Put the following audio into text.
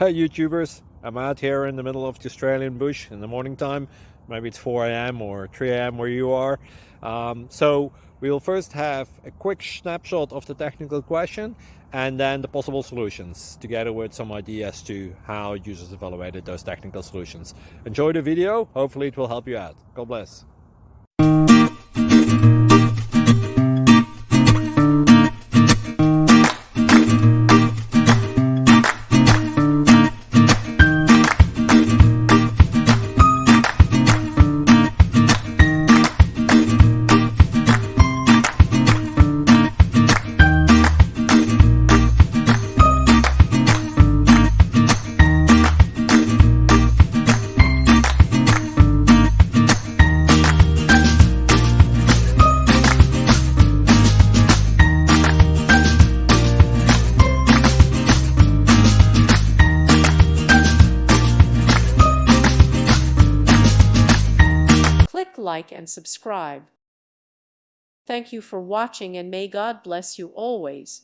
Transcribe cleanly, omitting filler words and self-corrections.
Hey YouTubers, I'm out here in the middle of the Australian bush in the morning time. Maybe it's 4 a.m. or 3 a.m. where you are. So we'll first have a quick snapshot of the technical question and then the possible solutions, together with some ideas to how users evaluated those technical solutions. Enjoy the video, hopefully it will help you out. God bless. Click like and subscribe. Thank you for watching and may God bless you always.